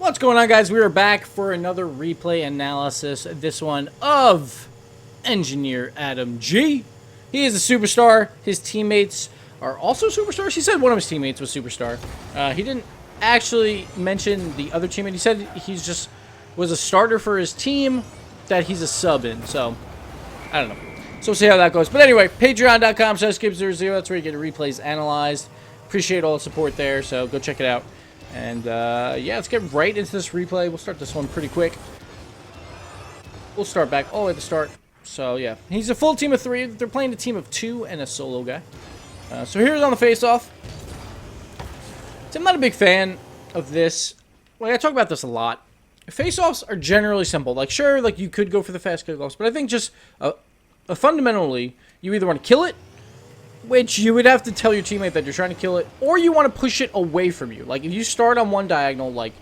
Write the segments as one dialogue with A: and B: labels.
A: What's going on, guys? We are back for another replay analysis. This one of EngineerAdamG. He is a superstar. His teammates are also superstars. He said one of his teammates was superstar. He didn't actually mention the other teammate. He said he's just was a starter for his team that he's a sub in. So, I don't know. So we'll see how that goes. But anyway, patreon.com/Gibbs00. That's where you get your replays analyzed. Appreciate all the support there. So go check it out. And, yeah, let's get right into this replay. We'll start this one pretty quick. We'll start back all the way at the start. So, yeah. He's a full team of 3. They're playing a team of 2 and a solo guy. So here's on the face-off. So I'm not a big fan of this. Like, I talk about this a lot. Face-offs are generally simple. Like, sure, like, you could go for the fast kickoffs. But I think just, fundamentally, you either want to kill it, which you would have to tell your teammate that you're trying to kill it, or you want to push it away from you. Like, if you start on one diagonal, like,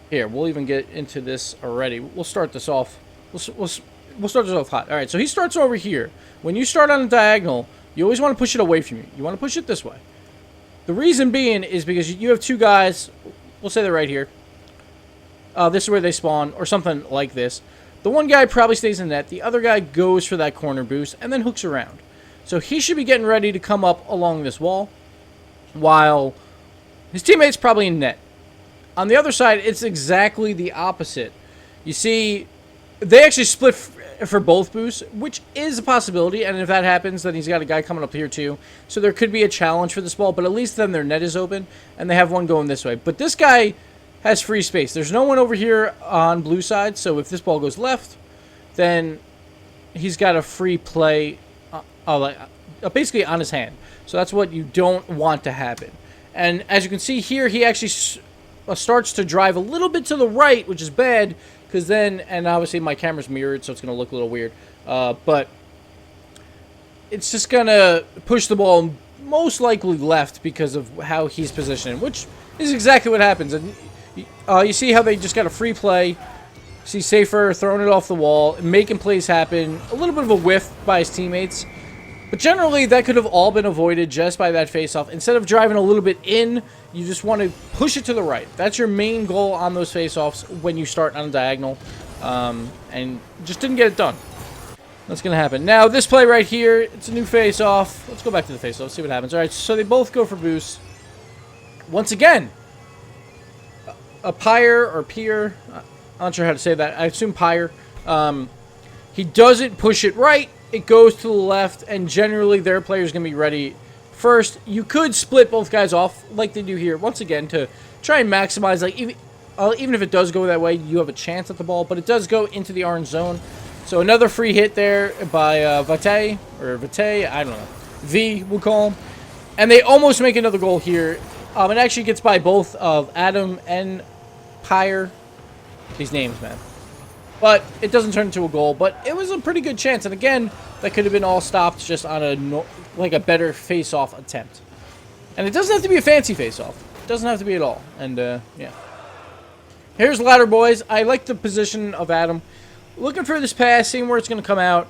A: here, we'll even get into this already. We'll start this off. We'll start this off hot. All right, so he starts over here. When you start on a diagonal, you always want to push it away from you. You want to push it this way. The reason being is because you have two guys. We'll say they're right here. This is where they spawn, or something like this. The one guy probably stays in net. The other guy goes for that corner boost and then hooks around. So he should be getting ready to come up along this wall, while his teammate's probably in net. On the other side, it's exactly the opposite. You see, they actually split for both boosts, which is a possibility, and if that happens, then he's got a guy coming up here too. So there could be a challenge for this ball, but at least then their net is open, and they have one going this way. But this guy has free space. There's no one over here on blue side, so if this ball goes left, then he's got a free play basically on his hand. So that's what you don't want to happen. And as you can see here, he actually starts to drive a little bit to the right, which is bad, because then, and obviously my camera's mirrored, so it's going to look a little weird. But it's just going to push the ball most likely left because of how he's positioned, which is exactly what happens. And you see how they just got a free play. See Safer throwing it off the wall, making plays happen. A little bit of a whiff by his teammates. But generally, that could have all been avoided just by that face-off. Instead of driving a little bit in, you just want to push it to the right. That's your main goal on those face-offs when you start on a diagonal. And just didn't get it done. That's going to happen. Now, this play right here, it's a new face-off. Let's go back to the face-off, see what happens. All right, so they both go for boost. Once again, a pyre or pier, I'm not sure how to say that. I assume pyre. He doesn't push it right. It goes to the left, and generally their player's going to be ready first. You could split both guys off like they do here, once again, to try and maximize. Like even if it does go that way, you have a chance at the ball, but it does go into the orange zone. So another free hit there by Vate, I don't know. V, we'll call him. And they almost make another goal here. It actually gets by both of Adam and Pyre. These names, man. But it doesn't turn into a goal. But it was a pretty good chance. And again, that could have been all stopped just on a better face-off attempt. And it doesn't have to be a fancy face-off. It doesn't have to be at all. And, yeah. Here's ladder, boys. I like the position of Adam. Looking for this pass, seeing where it's going to come out.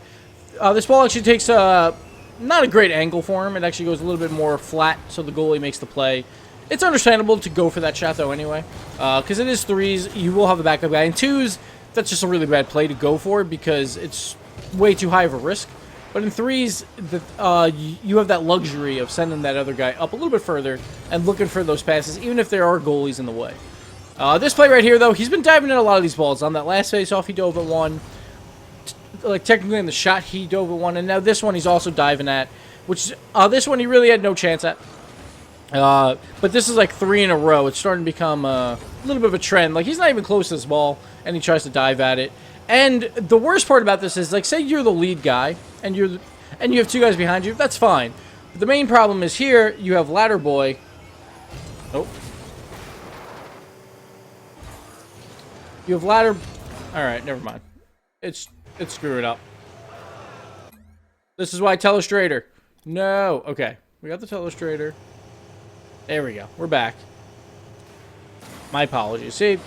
A: This ball actually takes not a great angle for him. It actually goes a little bit more flat, so the goalie makes the play. It's understandable to go for that shot, though, anyway. Because it is threes. You will have a backup guy. And twos, that's just a really bad play to go for because it's way too high of a risk. But in threes, you have that luxury of sending that other guy up a little bit further and looking for those passes, even if there are goalies in the way. This play right here, though, he's been diving in a lot of these balls. On that last face-off, he dove at one. Like, technically in the shot, he dove at one. And now this one he's also diving at, which this one he really had no chance at. But this is like 3 in a row. It's starting to become a little bit of a trend. Like, he's not even close to this ball, and he tries to dive at it. And the worst part about this is, like, say you're the lead guy, and you have two guys behind you. That's fine. But the main problem is here, you have ladder boy. Oh. You have ladder. All right, never mind. It's screwing up. This is why telestrator. No. Okay, we got the telestrator. There we go. We're back. My apologies. See,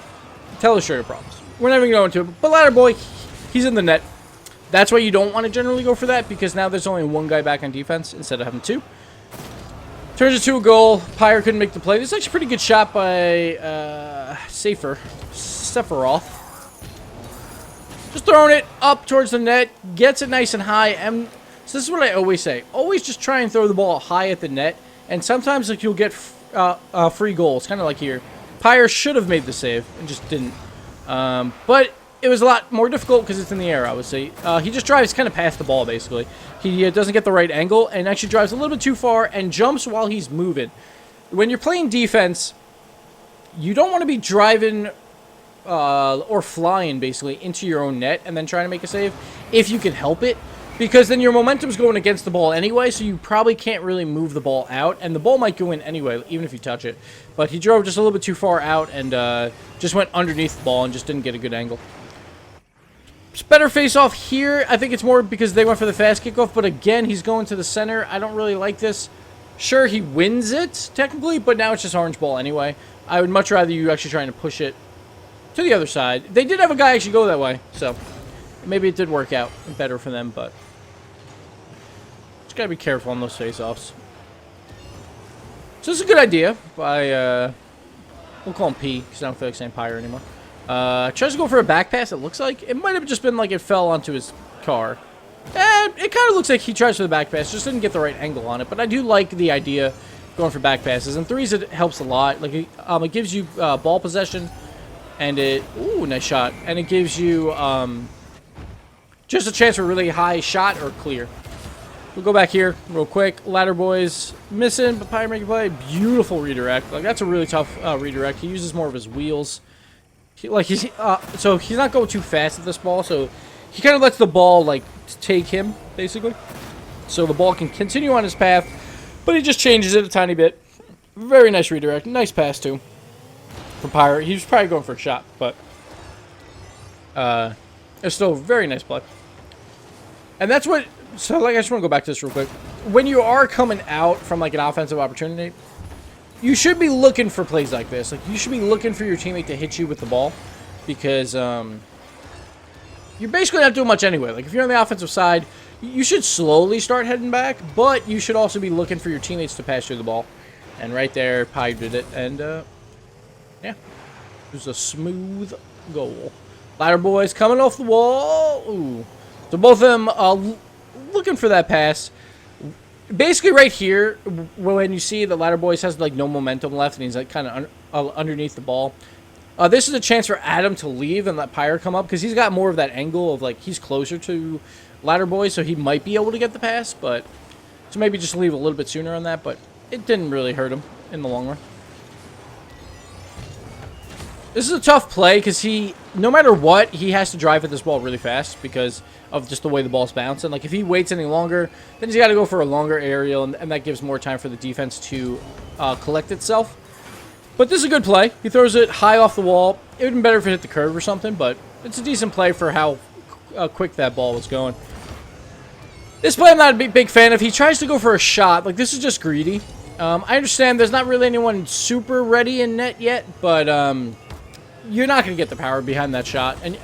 A: telestrator problems. We're not even going to it. But ladder boy, he's in the net. That's why you don't want to generally go for that, because now there's only one guy back on defense instead of having two. Turns it to a goal. Pyre couldn't make the play. This is actually a pretty good shot by Sephiroth. Just throwing it up towards the net. Gets it nice and high. And so this is what I always say. Always just try and throw the ball high at the net. And sometimes like you'll get free goals. Kind of like here. Pyre should have made the save and just didn't. But it was a lot more difficult because it's in the air, I would say. He just drives kind of past the ball, basically. He doesn't get the right angle and actually drives a little bit too far and jumps while he's moving. When you're playing defense, you don't want to be driving or flying, basically, into your own net and then trying to make a save if you can help it. Because then your momentum's going against the ball anyway, so you probably can't really move the ball out. And the ball might go in anyway, even if you touch it. But he drove just a little bit too far out and just went underneath the ball and just didn't get a good angle. It's better face-off here. I think it's more because they went for the fast kickoff. But again, he's going to the center. I don't really like this. Sure, he wins it, technically, but now it's just orange ball anyway. I would much rather you actually trying to push it to the other side. They did have a guy actually go that way, so maybe it did work out better for them, but just gotta be careful on those face-offs. So this is a good idea by, we'll call him P, because I don't feel like saying Pyre anymore. Tries to go for a back pass, it looks like. It might have just been like it fell onto his car. And it kind of looks like he tries for the back pass, just didn't get the right angle on it. But I do like the idea of going for back passes. And threes, it helps a lot. Like it gives you ball possession, and it, ooh, nice shot. And it gives you just a chance for a really high shot or clear. We'll go back here real quick. Ladder boys missing, but Pyre making play. Beautiful redirect. Like that's a really tough redirect. He uses more of his wheels. So he's not going too fast at this ball, so he kind of lets the ball like take him basically, so the ball can continue on his path, but he just changes it a tiny bit. Very nice redirect, nice pass too from Pyre. He was probably going for a shot, but it's still a very nice play. And that's what. So like I just want to go back to this real quick. When you are coming out from like an offensive opportunity, you should be looking for plays like this. Like, you should be looking for your teammate to hit you with the ball. Because, you're basically not doing much anyway. Like, if you're on the offensive side, you should slowly start heading back. But you should also be looking for your teammates to pass you the ball. And right there, Pi did it. And, yeah. It was a smooth goal. Ladder boys coming off the wall. Ooh. So both of them looking for that pass. Basically, right here, when you see the Ladder Boys has like no momentum left, and he's like kind of underneath the ball, this is a chance for Adam to leave and let Pyre come up because he's got more of that angle of like he's closer to Ladder Boys, so he might be able to get the pass. But so maybe just leave a little bit sooner on that, but it didn't really hurt him in the long run. This is a tough play because no matter what, he has to drive at this ball really fast because of just the way the ball's bouncing. Like, if he waits any longer, then he's got to go for a longer aerial, and that gives more time for the defense to collect itself. But this is a good play. He throws it high off the wall. It would have been better if it hit the curve or something, but it's a decent play for how quick that ball was going. This play I'm not a big fan of. He tries to go for a shot. Like, this is just greedy. I understand there's not really anyone super ready in net yet, but you're not going to get the power behind that shot. And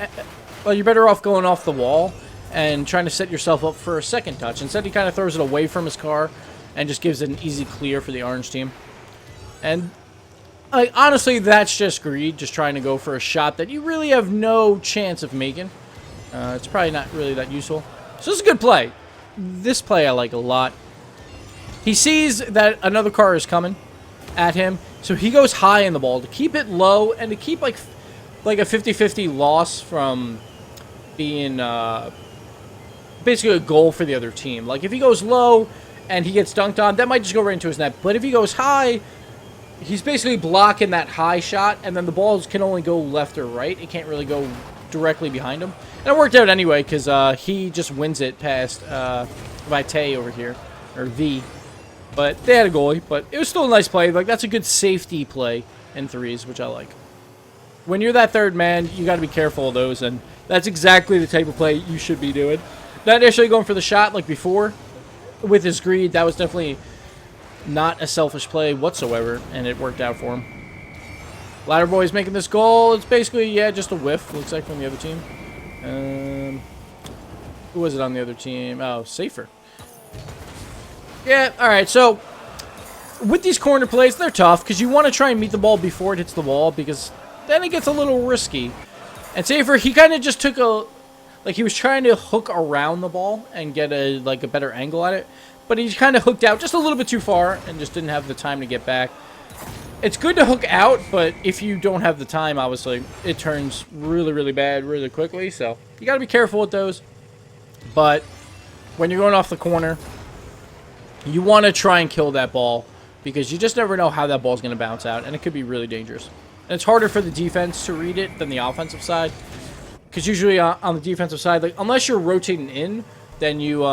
A: well, you're better off going off the wall and trying to set yourself up for a second touch. Instead, he kind of throws it away from his car and just gives it an easy clear for the orange team. And like, honestly, that's just greed, just trying to go for a shot that you really have no chance of making. It's probably not really that useful. So this is a good play. This play I like a lot. He sees that another car is coming at him, so he goes high in the ball to keep it low and to keep like a 50-50 loss from being basically a goal for the other team. Like, if he goes low and he gets dunked on, that might just go right into his net. But if he goes high, he's basically blocking that high shot, and then the balls can only go left or right. It can't really go directly behind him. And it worked out anyway, because he just wins it past Vitae over here, or V. But they had a goalie, but it was still a nice play. Like, that's a good safety play in threes, which I like. When you're that third man, you got to be careful of those, and that's exactly the type of play you should be doing. Not necessarily going for the shot like before. With his greed, that was definitely not a selfish play whatsoever, and it worked out for him. Ladder Boy's making this goal. It's basically, yeah, just a whiff, looks like, from the other team. Who was it on the other team? Oh, Safer. Yeah, alright, so with these corner plays, they're tough because you want to try and meet the ball before it hits the wall because then it gets a little risky. And Safer, he kind of just took a, like he was trying to hook around the ball and get a better angle at it, but he kind of hooked out just a little bit too far and just didn't have the time to get back. It's good to hook out, but if you don't have the time, obviously, it turns really, really bad really quickly. So you got to be careful with those. But when you're going off the corner, you want to try and kill that ball because you just never know how that ball's going to bounce out, and it could be really dangerous. And it's harder for the defense to read it than the offensive side because usually on the defensive side, like unless you're rotating in, then you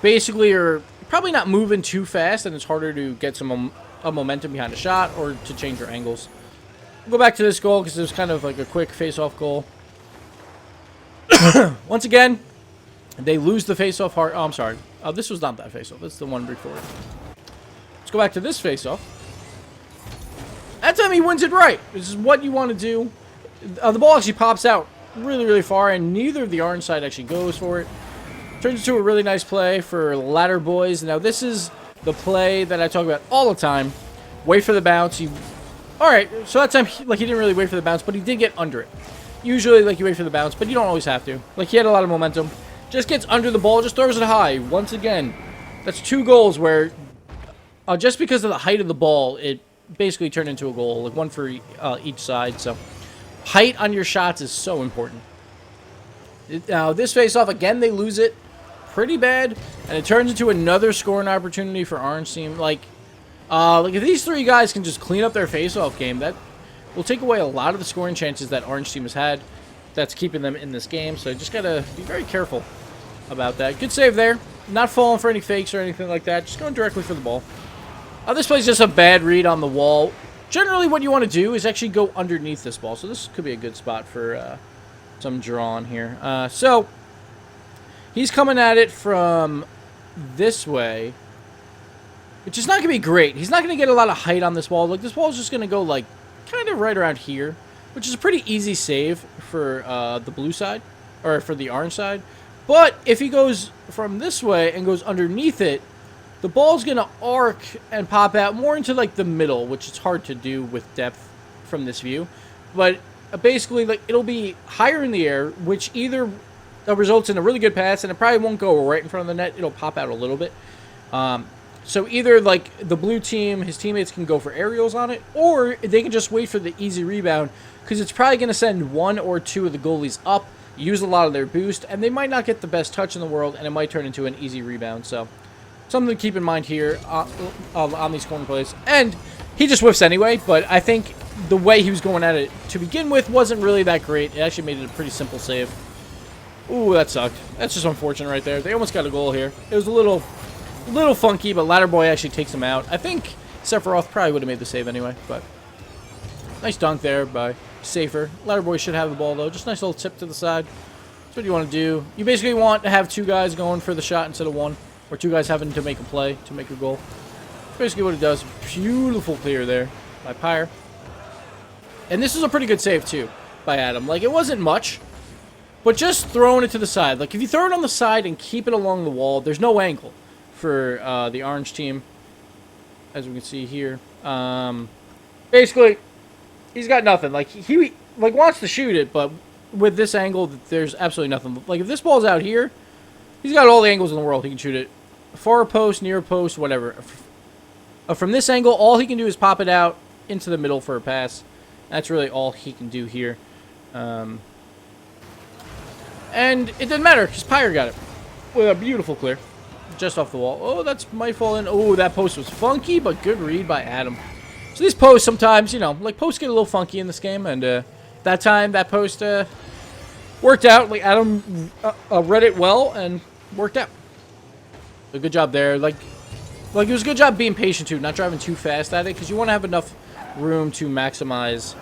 A: basically are probably not moving too fast, and it's harder to get some momentum behind a shot or to change your angles. We'll go back to this goal because it was kind of like a quick face-off goal. Once again, they lose the face-off hard. Oh, I'm sorry. This was not that face-off. That's the one before. Let's go back to this face-off. That time he wins it right. This is what you want to do. The ball actually pops out really, really far, and neither of the orange side actually goes for it. Turns into a really nice play for Ladder Boys. Now, this is the play that I talk about all the time. Wait for the bounce. Alright, so that time, he didn't really wait for the bounce, but he did get under it. Usually, you wait for the bounce, but you don't always have to. He had a lot of momentum. Just gets under the ball, just throws it high. Once again, that's 2 goals where, just because of the height of the ball, it basically turned into a goal. One for each side, so height on your shots is so important. Now, this face-off, again, they lose it pretty bad, and it turns into another scoring opportunity for Orange Team. If these 3 guys can just clean up their face-off game, that will take away a lot of the scoring chances that Orange Team has had. That's keeping them in this game, so you just gotta be very careful about that. Good save there. Not falling for any fakes or anything like that. Just going directly for the ball. This play's just a bad read on the wall. Generally, what you want to do is actually go underneath this ball, so this could be a good spot for some drawn here. So he's coming at it from this way, which is not going to be great. He's not going to get a lot of height on this wall. This wall is just going to go kind of right around here, which is a pretty easy save for the blue side, or for the orange side. But if he goes from this way and goes underneath it, the ball's going to arc and pop out more into the middle, which is hard to do with depth from this view. But basically, it'll be higher in the air, which either results in a really good pass, and it probably won't go right in front of the net. It'll pop out a little bit. So either, the blue team, his teammates can go for aerials on it, or they can just wait for the easy rebound, because it's probably going to send 1 or 2 of the goalies up, use a lot of their boost, and they might not get the best touch in the world, and it might turn into an easy rebound. So something to keep in mind here on these corner plays. And he just whiffs anyway, but I think the way he was going at it to begin with wasn't really that great. It actually made it a pretty simple save. Ooh, that sucked. That's just unfortunate right there. They almost got a goal here. It was a little funky, but Ladder Boy actually takes him out. I think Sephiroth probably would have made the save anyway, but nice dunk there by Safer. Ladder Boy should have the ball, though. Just a nice little tip to the side. That's what you want to do. You basically want to have 2 guys going for the shot instead of 1, or 2 guys having to make a play to make a goal. That's basically what it does. Beautiful clear there by Pyre. And this is a pretty good save, too, by Adam. It wasn't much, but just throwing it to the side. If you throw it on the side and keep it along the wall, there's no angle for the orange team, as we can see here. Basically, he's got nothing. He wants to shoot it, but with this angle, there's absolutely nothing. If this ball's out here, he's got all the angles in the world. He can shoot it far post, near post, whatever. From this angle, all he can do is pop it out into the middle for a pass. That's really all he can do here. And it didn't matter because Pyre got it with a beautiful clear. Just off the wall. Oh, that's might fall in. Oh, that post was funky, but good read by Adam. So these posts sometimes, posts get a little funky in this game, and that time that post worked out. Adam read it well and worked out. A good job there. It was a good job being patient too, not driving too fast at it, because you want to have enough room to maximize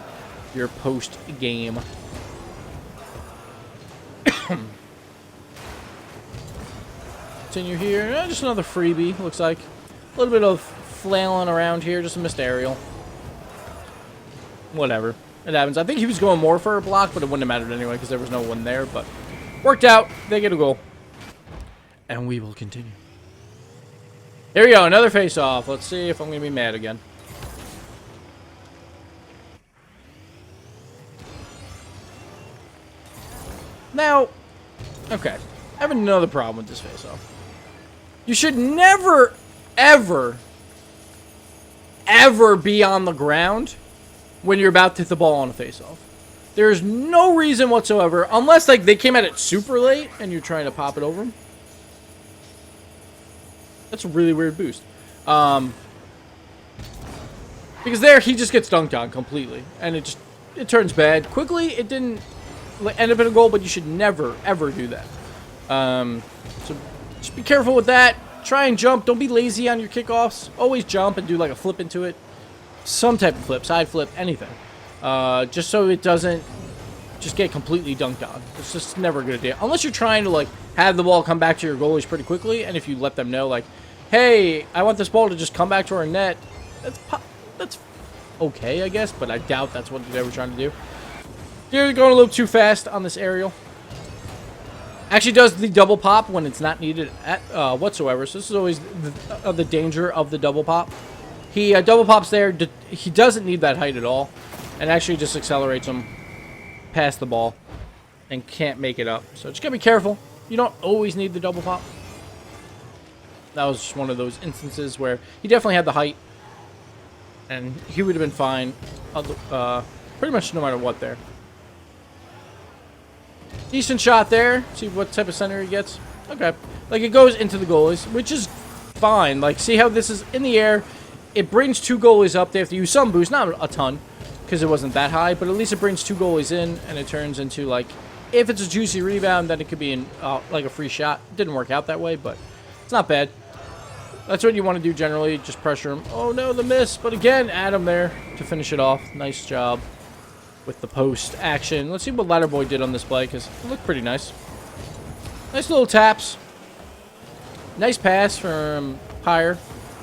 A: your post game. Continue here. Just another freebie, looks like. A little bit of flailing around here, just a missed aerial. Whatever. It happens. I think he was going more for a block, but it wouldn't have mattered anyway because there was no one there. But worked out. They get a goal. And we will continue. Here we go, another face-off. Let's see if I'm going to be mad again. Now, okay, I have another problem with this face-off. You should never, ever, ever be on the ground when you're about to hit the ball on a face-off. There's no reason whatsoever, unless like they came at it super late and you're trying to pop it over them. That's a really weird boost. Because there, he just gets dunked on completely. And it turns bad. Quickly, it didn't end up in a goal, but you should never, ever do that. So just be careful with that. Try and jump. Don't be lazy on your kickoffs. Always jump and do like a flip into it. Some type of flip, side flip, anything. Just so it doesn't just get completely dunked on. It's just never a good idea. Unless you're trying to like have the ball come back to your goalies pretty quickly, and if you let them know like, hey, I want this ball to just come back to our net, that's okay, I guess, but I doubt that's what they were trying to do. You're going a little too fast on this aerial. Actually does the double pop when it's not needed at whatsoever, so this is always the danger of the double pop. He double pops there. He doesn't need that height at all, and actually just accelerates him past the ball and can't make it up. So just gotta be careful. You don't always need the double pop. That was just one of those instances where he definitely had the height, and he would have been fine pretty much no matter what there. Decent shot there. See what type of center he gets. Okay. Like, it goes into the goalies, which is fine. Like, see how this is in the air. It brings two goalies up. They have to use some boost. Not a ton, because it wasn't that high. But at least it brings two goalies in, and it turns into, like, if it's a juicy rebound, then it could be in, like a free shot. It didn't work out that way, but it's not bad. That's what you want to do generally. Just pressure him. Oh, no, the miss. But again, Adam there to finish it off. Nice job with the post action. Let's see what Ladder Boy did on this play, because it looked pretty nice. Nice little taps. Nice pass from Pyre.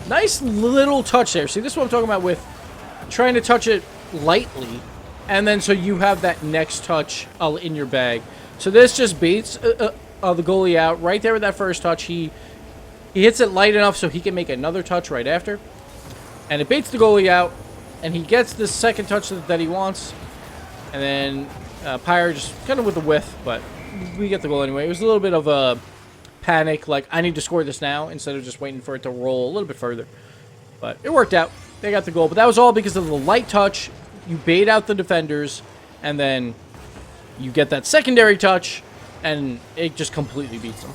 A: Nice little touch there. See, this is what I'm talking about with trying to touch it lightly, and then so you have that next touch in your bag. So this just baits the goalie out right there with that first touch. He hits it light enough so he can make another touch right after, and it baits the goalie out, and he gets the second touch that he wants. And then Pyre just kind of with the whiff, but we get the goal anyway. It was a little bit of a panic, like, I need to score this now, instead of just waiting for it to roll a little bit further. But it worked out. They got the goal. But that was all because of the light touch. You bait out the defenders, and then you get that secondary touch, and it just completely beats them.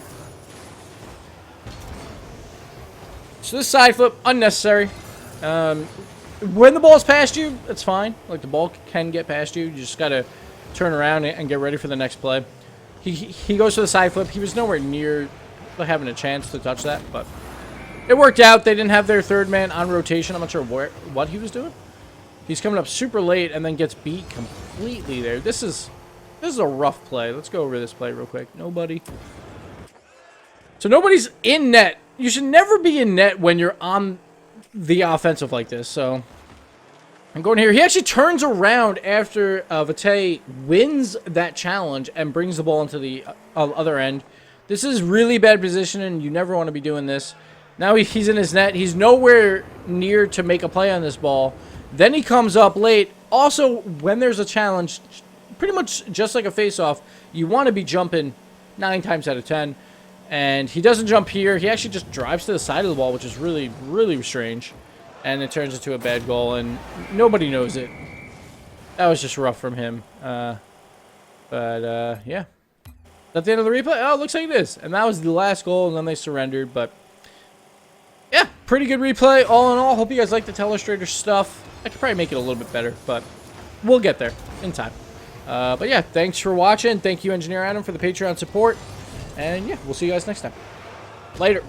A: So this side flip, unnecessary. When the ball's past you, it's fine. Like, the ball can get past you. You just got to turn around and get ready for the next play. He goes for the side flip. He was nowhere near having a chance to touch that, but it worked out. They didn't have their third man on rotation. I'm not sure what he was doing. He's coming up super late and then gets beat completely there. This is a rough play. Let's go over this play real quick. Nobody. So nobody's in net. You should never be in net when you're on the offensive like this. So I'm going here. He actually turns around after Vitae wins that challenge and brings the ball into the other end. This is really bad position, and you never want to be doing this. Now he's in his net. He's nowhere near to make a play on this ball. Then he comes up late. Also, when there's a challenge, pretty much just like a face-off, you want to be jumping 9 times out of 10. And he doesn't jump here. He actually just drives to the side of the ball, which is really, really strange. And it turns into a bad goal, and nobody knows it. That was just rough from him. Yeah. Is that the end of the replay? Oh, it looks like it is. And that was the last goal, and then they surrendered. But, yeah, pretty good replay. All in all, hope you guys like the Telestrator stuff. I could probably make it a little bit better, but we'll get there in time. But, yeah, thanks for watching. Thank you, Engineer Adam, for the Patreon support. And, yeah, we'll see you guys next time. Later.